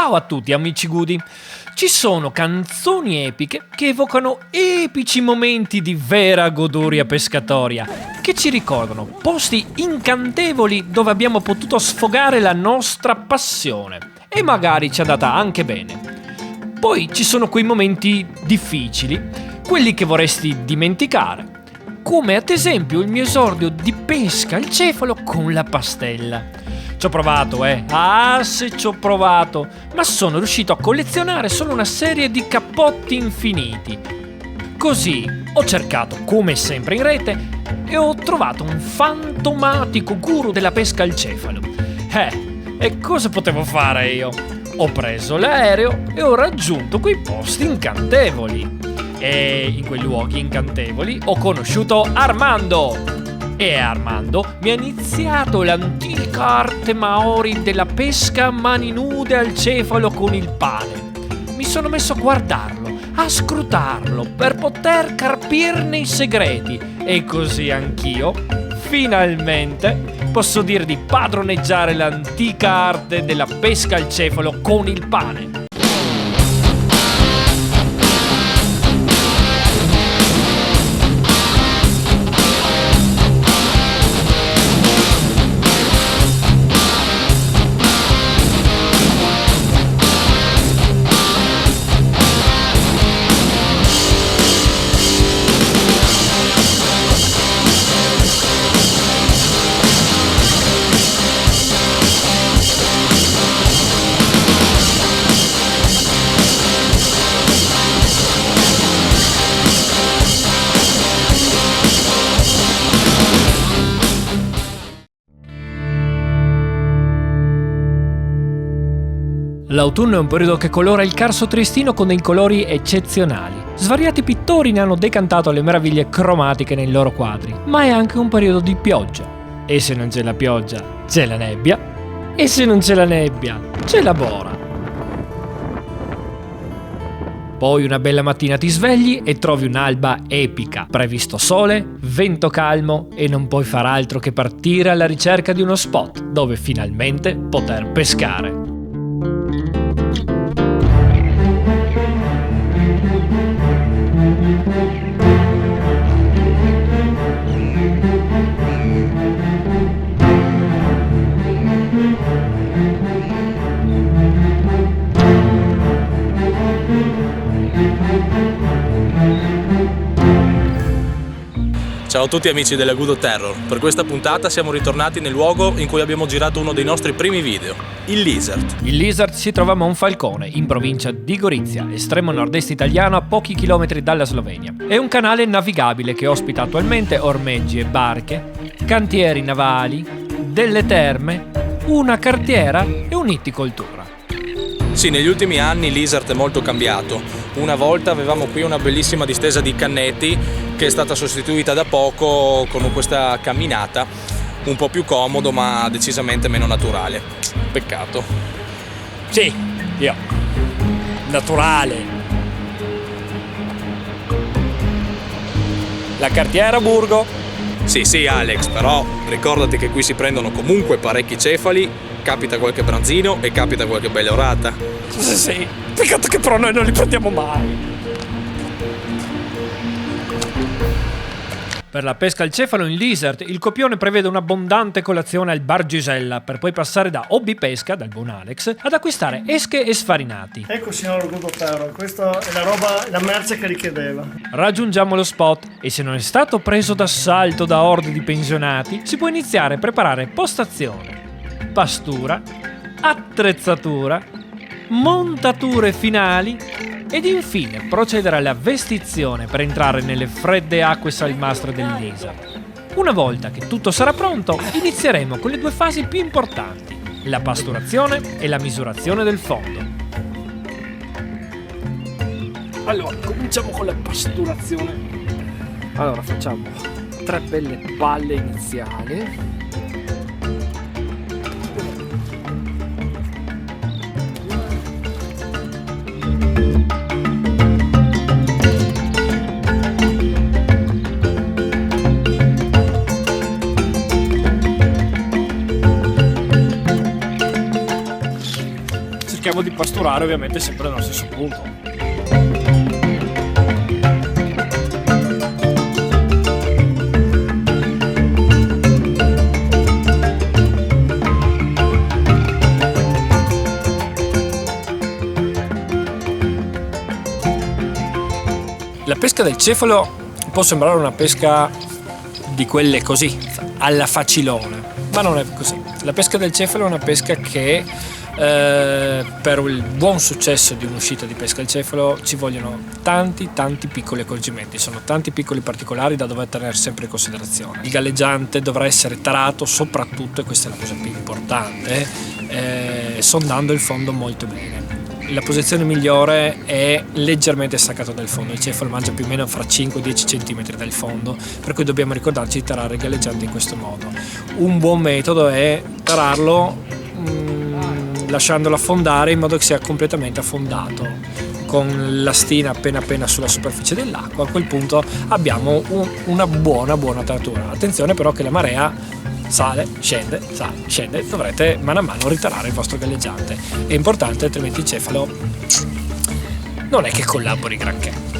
Ciao a tutti amici Gudi! Ci sono canzoni epiche che evocano epici momenti di vera goduria pescatoria, che ci ricordano posti incantevoli dove abbiamo potuto sfogare la nostra passione e magari ci è andata anche bene. Poi ci sono quei momenti difficili, quelli che vorresti dimenticare, come ad esempio il mio esordio di pesca al cefalo con la pastella. Ci ho provato, se ci ho provato, ma sono riuscito a collezionare solo una serie di cappotti infiniti. Così ho cercato, come sempre in rete, e ho trovato un fantomatico guru della pesca al cefalo. E cosa potevo fare io? Ho preso l'aereo e ho raggiunto quei posti incantevoli. E in quei luoghi incantevoli ho conosciuto Armando. E Armando mi ha iniziato l'antica arte maori della pesca a mani nude al cefalo con il pane. Mi sono messo a guardarlo, a scrutarlo, per poter carpirne i segreti. E così anch'io, finalmente, posso dire di padroneggiare l'antica arte della pesca al cefalo con il pane. L'autunno è un periodo che colora il Carso triestino con dei colori eccezionali. Svariati pittori ne hanno decantato le meraviglie cromatiche nei loro quadri, ma è anche un periodo di pioggia. E se non c'è la pioggia, c'è la nebbia. E se non c'è la nebbia, c'è la bora. Poi una bella mattina ti svegli e trovi un'alba epica, previsto sole, vento calmo e non puoi far altro che partire alla ricerca di uno spot dove finalmente poter pescare. Ciao a tutti amici della Good Terror, per questa puntata siamo ritornati nel luogo in cui abbiamo girato uno dei nostri primi video, il Lizard. Il Lizard si trova a Monfalcone, in provincia di Gorizia, estremo nord-est italiano a pochi chilometri dalla Slovenia. È un canale navigabile che ospita attualmente ormeggi e barche, cantieri navali, delle terme, una cartiera e un'itticoltura. Sì, negli ultimi anni Lizard è molto cambiato. Una volta avevamo qui una bellissima distesa di canneti che è stata sostituita da poco con questa camminata, un po' più comodo ma decisamente meno naturale. Peccato. Sì, naturale. La cartiera Burgo. Sì Alex, però ricordati che qui si prendono comunque parecchi cefali, capita qualche branzino e capita qualche bella orata. Sì, peccato che però noi non li prendiamo mai. Per la pesca al cefalo in Lizard, il copione prevede un'abbondante colazione al bar Gisella, per poi passare da Hobby Pesca, dal buon Alex, ad acquistare esche e sfarinati. Ecco signor Good Terror, questa è la merce che richiedeva. Raggiungiamo lo spot e se non è stato preso d'assalto da orde di pensionati, si può iniziare a preparare postazione, pastura, attrezzatura, montature finali ed infine procedere alla vestizione per entrare nelle fredde acque salmastre del Lizard. Una volta che tutto sarà pronto, inizieremo con le due fasi più importanti, la pasturazione e la misurazione del fondo. Allora, cominciamo con la pasturazione. Allora, facciamo 3 belle palle iniziali. Cerchiamo di pasturare ovviamente sempre nello stesso punto. La pesca del cefalo può sembrare una pesca di quelle così, alla facilona, ma non è così. La pesca del cefalo è una pesca che per il buon successo di un'uscita di pesca al cefalo ci vogliono tanti piccoli accorgimenti, sono tanti piccoli particolari da dover tenere sempre in considerazione. Il galleggiante dovrà essere tarato soprattutto, e questa è la cosa più importante, sondando il fondo molto bene. La posizione migliore è leggermente staccato dal fondo, il cefalo mangia più o meno fra 5 e 10 cm dal fondo, per cui dobbiamo ricordarci di tarare il galleggiante in questo modo. Un buon metodo è tararlo lasciandolo affondare in modo che sia completamente affondato, con la stina appena sulla superficie dell'acqua. A quel punto abbiamo una buona taratura. Attenzione però che la marea sale, scende, dovrete mano a mano ritarare il vostro galleggiante. È importante, altrimenti il cefalo non è che collabori granché.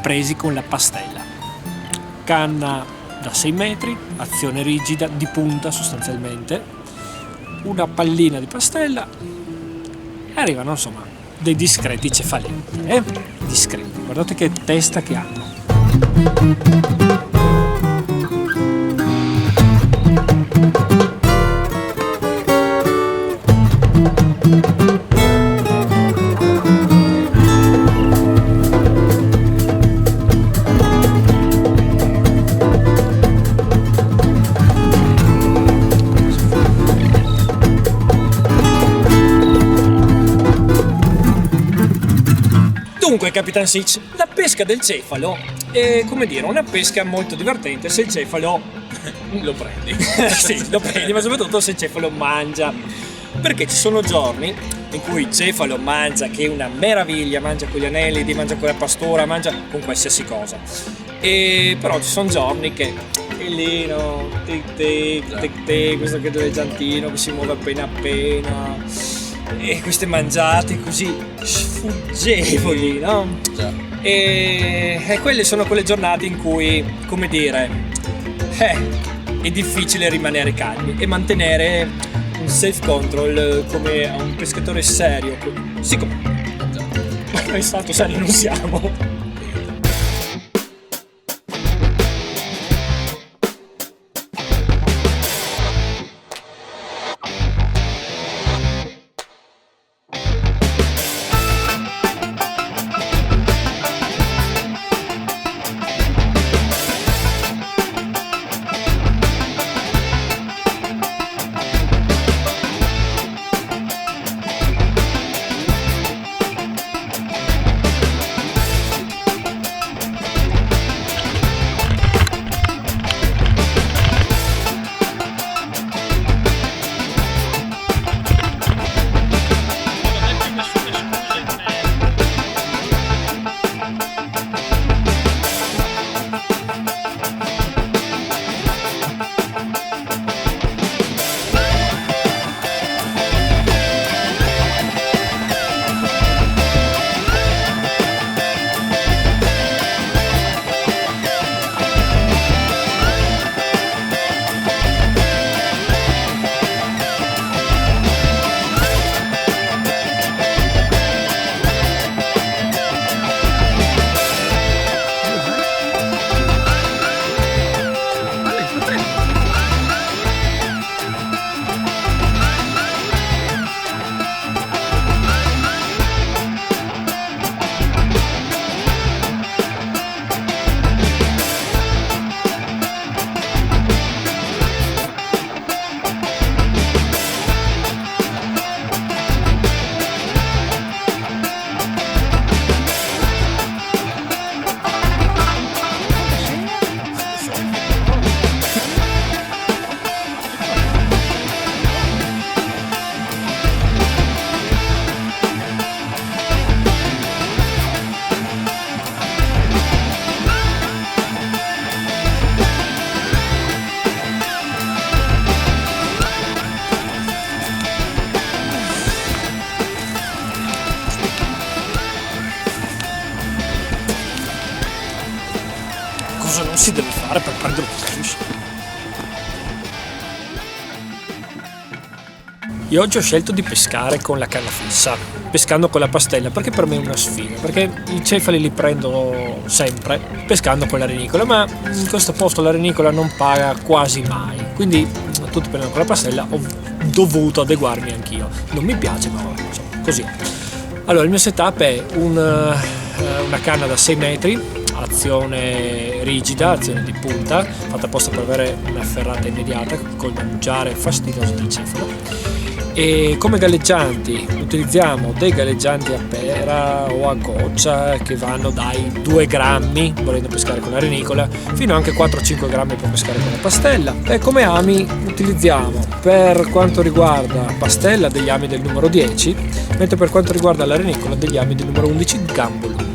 Presi con la pastella, canna da 6 metri, azione rigida, di punta sostanzialmente, una pallina di pastella e arrivano insomma dei discreti cefalini, discreti, guardate che testa che hanno. Dunque, Capitan Sitch, la pesca del cefalo è, come dire, una pesca molto divertente se il cefalo lo prendi. sì, lo prendi, ma soprattutto se il cefalo mangia. Perché ci sono giorni in cui il cefalo mangia, che è una meraviglia, mangia con gli anelli, mangia con la pastora, mangia con qualsiasi cosa. E però ci sono giorni che è lì, no, questo che galleggiantino che si muove appena e queste mangiate così sfuggevoli, no? Già. E quelle sono quelle giornate in cui, come dire, è difficile rimanere calmi e mantenere un self control come a un pescatore serio. Siccome noi stato serio non siamo. cosa non si deve fare per prendere un pesce. Io oggi ho scelto di pescare con la canna fissa, pescando con la pastella, perché per me è una sfida, perché i cefali li prendo sempre pescando con la renicola, ma in questo posto la renicola non paga quasi mai, quindi tutti prendono con la pastella, ho dovuto adeguarmi anch'io. Non mi piace, ma insomma, così. Allora, il mio setup è una canna da 6 metri, azione rigida, azione di punta, fatta apposta per avere una ferrata immediata col mangiare fastidioso del cefalo. E come galleggianti utilizziamo dei galleggianti a pera o a goccia che vanno dai 2 grammi volendo pescare con la renicola fino anche 4-5 grammi per pescare con la pastella. E come ami utilizziamo, per quanto riguarda pastella, degli ami del numero 10, mentre per quanto riguarda la renicola degli ami del numero 11 gambo lungo.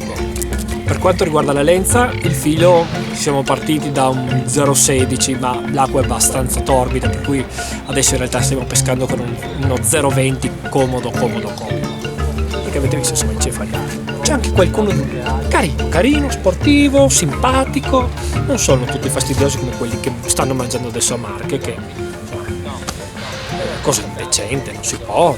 Per quanto riguarda la lenza, il filo siamo partiti da un 0,16, ma l'acqua è abbastanza torbida, per cui adesso in realtà stiamo pescando con uno 0,20 comodo. Perché avete visto, insomma, i cefali. C'è anche qualcuno carino, sportivo, simpatico. Non sono tutti fastidiosi come quelli che stanno mangiando adesso a Marche, che cosa indecente, non si può.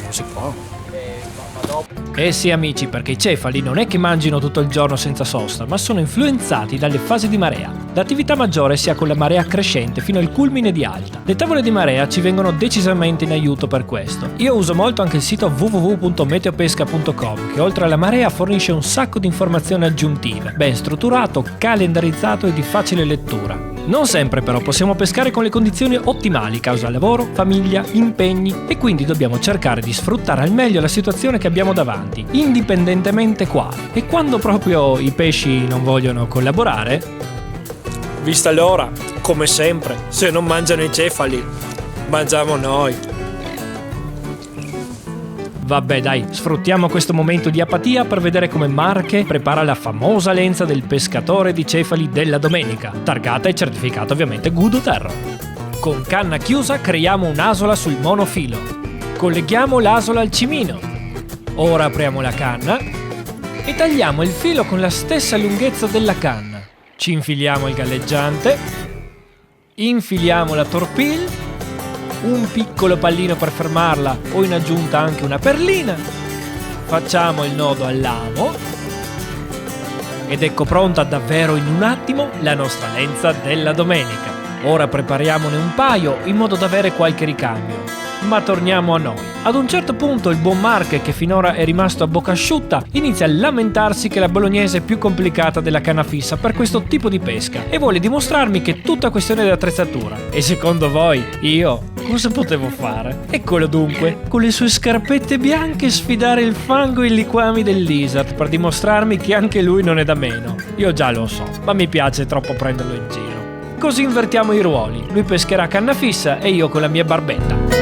Eh sì amici, perché i cefali non è che mangino tutto il giorno senza sosta, ma sono influenzati dalle fasi di marea. L'attività maggiore si ha con la marea crescente fino al culmine di alta. Le tavole di marea ci vengono decisamente in aiuto per questo. Io uso molto anche il sito www.meteopesca.com, che oltre alla marea fornisce un sacco di informazioni aggiuntive, ben strutturato, calendarizzato e di facile lettura. Non sempre però possiamo pescare con le condizioni ottimali causa lavoro, famiglia, impegni, e quindi dobbiamo cercare di sfruttare al meglio la situazione che abbiamo davanti, indipendentemente quale. E quando proprio i pesci non vogliono collaborare, Vista l'ora, come sempre, se non mangiano i cefali, mangiamo noi. vabbè dai, sfruttiamo questo momento di apatia per vedere come Marche prepara la famosa lenza del pescatore di cefali della domenica, targata e certificata ovviamente Good Terra. Con canna chiusa creiamo un'asola sul monofilo. Colleghiamo l'asola al cimino. Ora apriamo la canna e tagliamo il filo con la stessa lunghezza della canna. Ci infiliamo il galleggiante, infiliamo la torpille, un piccolo pallino per fermarla o in aggiunta anche una perlina, facciamo il nodo all'amo ed ecco pronta davvero in un attimo la nostra lenza della domenica. Ora prepariamone un paio in modo da avere qualche ricambio. Ma torniamo a noi. Ad un certo punto il buon Marche, che finora è rimasto a bocca asciutta, inizia a lamentarsi che la bolognese è più complicata della canna fissa per questo tipo di pesca e vuole dimostrarmi che è tutta questione di attrezzatura. E secondo voi, io cosa potevo fare? Eccolo dunque, con le sue scarpette bianche sfidare il fango e i liquami del lizard per dimostrarmi che anche lui non è da meno. Io già lo so, ma mi piace troppo prenderlo in giro. Così invertiamo i ruoli, lui pescherà a canna fissa e io con la mia barbetta.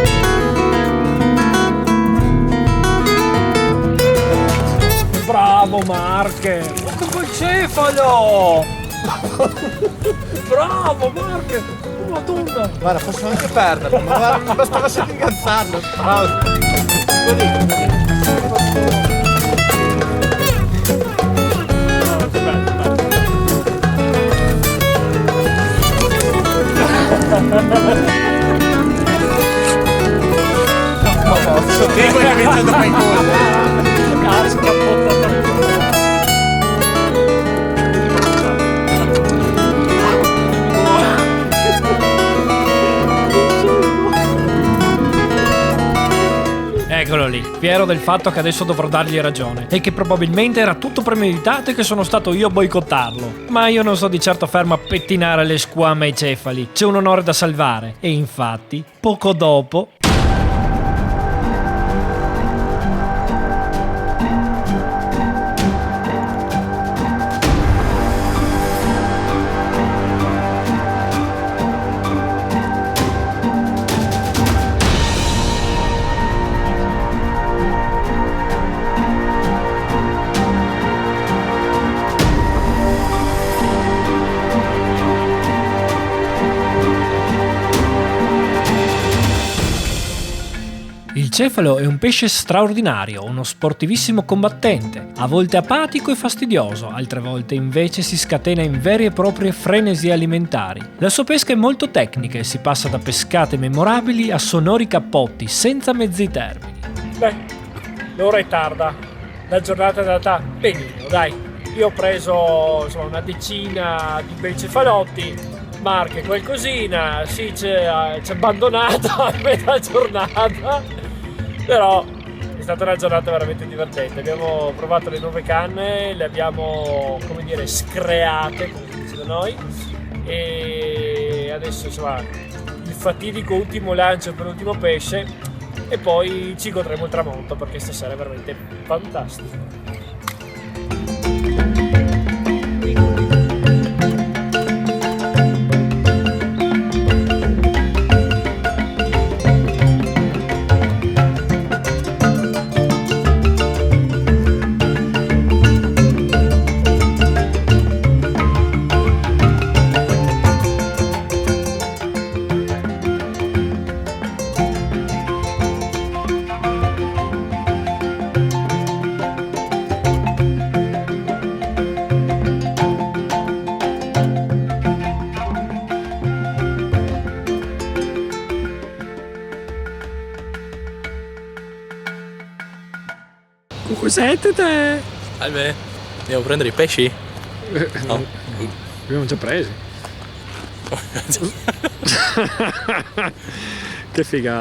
Bravo Marche! Che bel cefalo! Bravo Marche! Oh, Madonna! Guarda, posso anche perderlo, ma guarda, bastava solo ingazzarlo. Bravo. Ma posso dire che mi prendo mai Eccolo lì, fiero del fatto che adesso dovrò dargli ragione e che probabilmente era tutto premeditato e che sono stato io a boicottarlo. Ma io non sto di certo fermo a pettinare le squame ai cefali, c'è un onore da salvare. E infatti, poco dopo... cefalo è un pesce straordinario, uno sportivissimo combattente, a volte apatico e fastidioso, altre volte invece si scatena in vere e proprie frenesie alimentari. La sua pesca è molto tecnica e si passa da pescate memorabili a sonori cappotti senza mezzi termini. Beh, l'ora è tarda, la giornata è andata benino, dai. Io ho preso insomma, una decina di bei cefalotti, Marche qualcosina, sì ci ha abbandonato a metà giornata, però è stata una giornata veramente divertente. Abbiamo provato le nuove canne, le abbiamo, come dire, screate, come si dice da noi, e adesso insomma il fatidico ultimo lancio per l'ultimo pesce e poi ci godremo il tramonto perché stasera è veramente fantastico. Cos'è te? Salve, andiamo a prendere i pesci? No. Abbiamo già presi. Che figata.